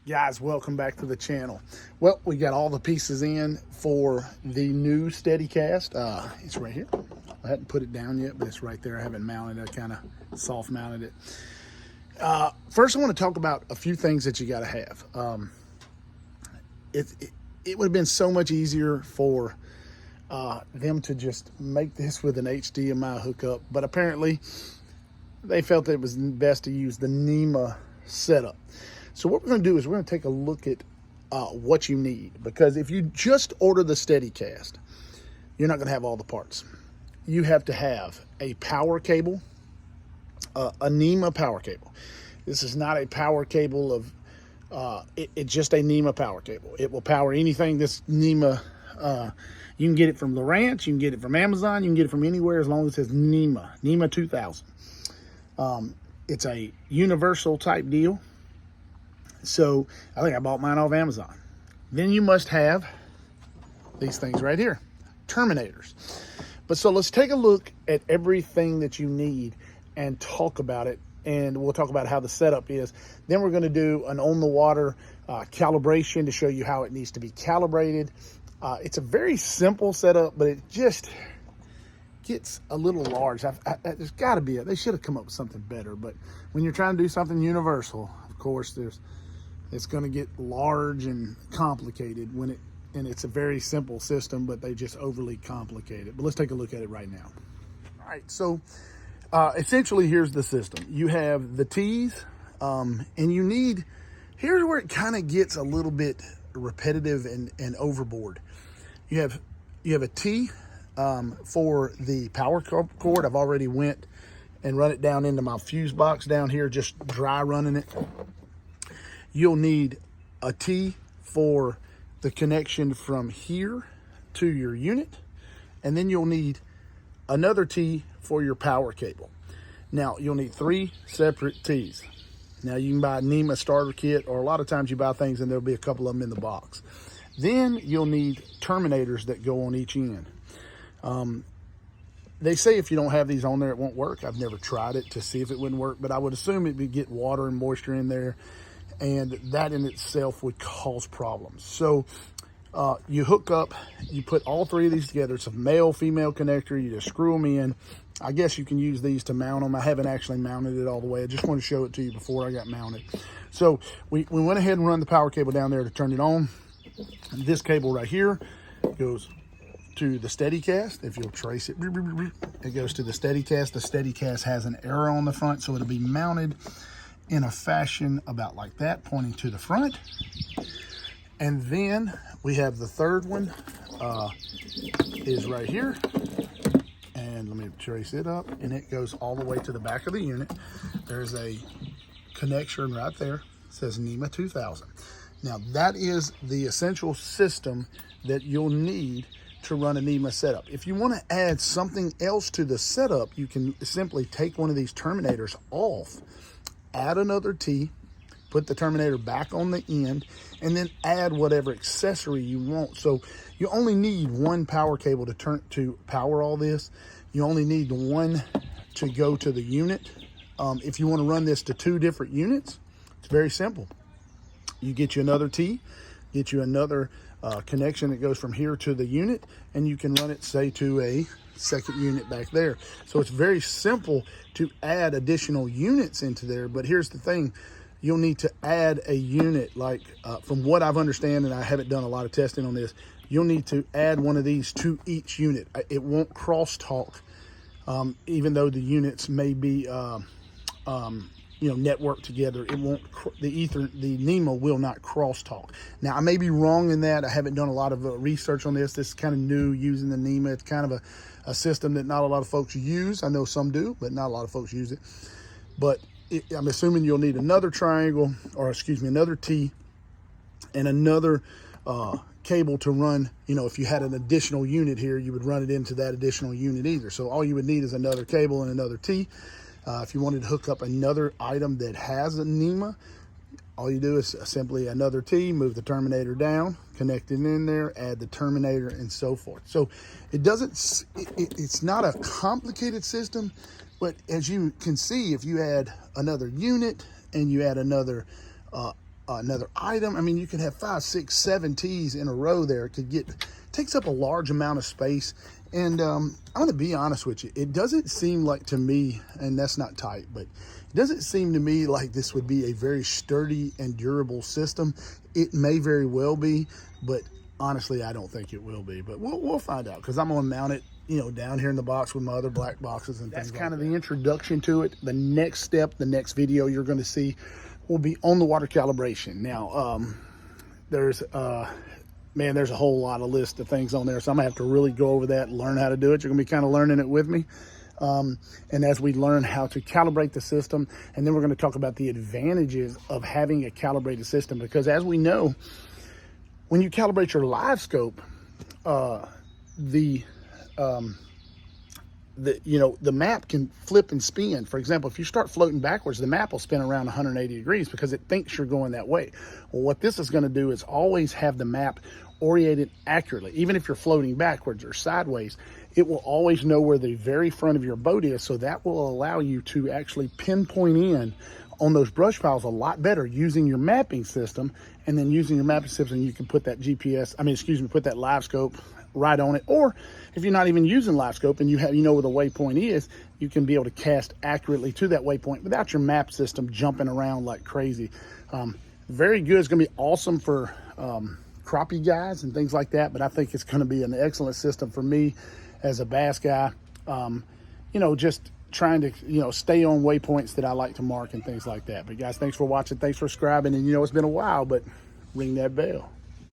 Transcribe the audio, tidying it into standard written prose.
Guys, welcome back to the channel. Well, we got all the pieces in for the new Steadycast. It's right here. I hadn't put it down yet, but it's right there. I haven't mounted it. I kind of soft mounted it. First, I want to talk about a few things that you got to have. It would have been so much easier for them to just make this with an HDMI hookup, but apparently they felt that it was best to use the NEMA setup. So what we're going to do is we're going to take a look at what you need, because if you just order the Steadycast, you're not going to have all the parts. You have to have a power cable, a NEMA power cable. This is not a power cable of, it's just a NEMA power cable. It will power anything this NEMA, you can get it from the ranch, you can get it from Amazon, you can get it from anywhere as long as it says NEMA 2000. It's a universal type deal. So I think I bought mine off Amazon. Then you must have these things right here, terminators. But so let's take a look at everything that you need and talk about it. And we'll talk about how the setup is. Then we're going to do an on-the-water calibration to show you how it needs to be calibrated. It's a very simple setup, but it just gets a little large. There's got to be they should have come up with something better. But when you're trying to do something universal, of course, it's going to get large and complicated and it's a very simple system, but they just overly complicate it. But let's take a look at it right now. All right, so essentially here's the system. You have the T's, and here's where it kind of gets a little bit repetitive and overboard. You have a T for the power cord. I've already went and run it down into my fuse box down here, just dry running it. You'll need a T for the connection from here to your unit, and then you'll need another T for your power cable. Now, you'll need 3 separate T's. Now, you can buy a NEMA starter kit, or a lot of times you buy things and there'll be a couple of them in the box. Then you'll need terminators that go on each end. They say if you don't have these on there, it won't work. I've never tried it to see if it wouldn't work, but I would assume it would get water and moisture in there, and that in itself would cause problems. So you hook up, you put all 3 of these together. It's a male, female connector. You just screw them in. I guess you can use these to mount them. I haven't actually mounted it all the way. I just want to show it to you before I got mounted. So we went ahead and run the power cable down there to turn it on. And this cable right here goes to the Steadycast. If you'll trace it, it goes to the Steadycast. The Steadycast has an arrow on the front, so it'll be mounted in a fashion about like that, pointing to the front. And then we have the third one is right here. And let me trace it up, and it goes all the way to the back of the unit. There's a connection right there. It says NEMA 2000. Now, that is the essential system that you'll need to run a NEMA setup. If you want to add something else to the setup, you can simply take one of these terminators off, add another T, put the terminator back on the end, and then add whatever accessory you want. So you only need one power cable to power all this. You only need one to go to the unit. If you want to run this to 2 different units, it's very simple. You get you another T, get you another connection that goes from here to the unit, and you can run it, say, to a second unit back there. So it's very simple to add additional units into there. But here's the thing. You'll need to add a unit, like from what I've understand, and I haven't done a lot of testing on this, you'll need to add one of these to each unit. It won't crosstalk, even though the units may be networked together. It won't, the NEMA will not crosstalk. Now, I may be wrong in that. I haven't done a lot of research on this. This is kind of new, using the NEMA. It's kind of a system that not a lot of folks use. I know some do, but not a lot of folks use it. But I'm assuming you'll need another triangle, or excuse me, another T, and another cable to run. If you had an additional unit here, you would run it into that additional unit either. So all you would need is another cable and another T. If you wanted to hook up another item that has a NEMA, all you do is simply another T, move the terminator down, connect it in there, add the terminator, and so forth. So it's not a complicated system, but as you can see, if you add another unit and you add another another item. I mean, you could have 5, 6, 7 T's in a row there. It could takes up a large amount of space. And I'm going to be honest with you, it doesn't seem like to me, and that's not tight, but it doesn't seem to me like this would be a very sturdy and durable system. It may very well be, but honestly, I don't think it will be. But we'll find out, because I'm going to mount it, you know, down here in the box with my other black boxes and things. That's kind of the introduction to it. The next step, the next video you're going to see will be on the water calibration. Now, there's a whole lot of list of things on there, so I'm gonna have to really go over that and learn how to do it. You're gonna be kind of learning it with me. And as we learn how to calibrate the system, and then we're gonna talk about the advantages of having a calibrated system, because as we know, when you calibrate your Livescope, the map can flip and spin. For example, if you start floating backwards, the map will spin around 180 degrees because it thinks you're going that way. Well, what this is going to do is always have the map oriented accurately. Even if you're floating backwards or sideways, it will always know where the very front of your boat is, so that will allow you to actually pinpoint in on those brush piles a lot better using your mapping system. And then using your mapping system, you can put that put that Livescope right on it. Or if you're not even using Livescope and you know where the waypoint is, you can be able to cast accurately to that waypoint without your map system jumping around like crazy. Very good. It's going to be awesome for crappie guys and things like that, but I think it's going to be an excellent system for me as a bass guy. Just trying to stay on waypoints that I like to mark and things like that. But guys, thanks for watching, thanks for subscribing, and it's been a while, but ring that bell.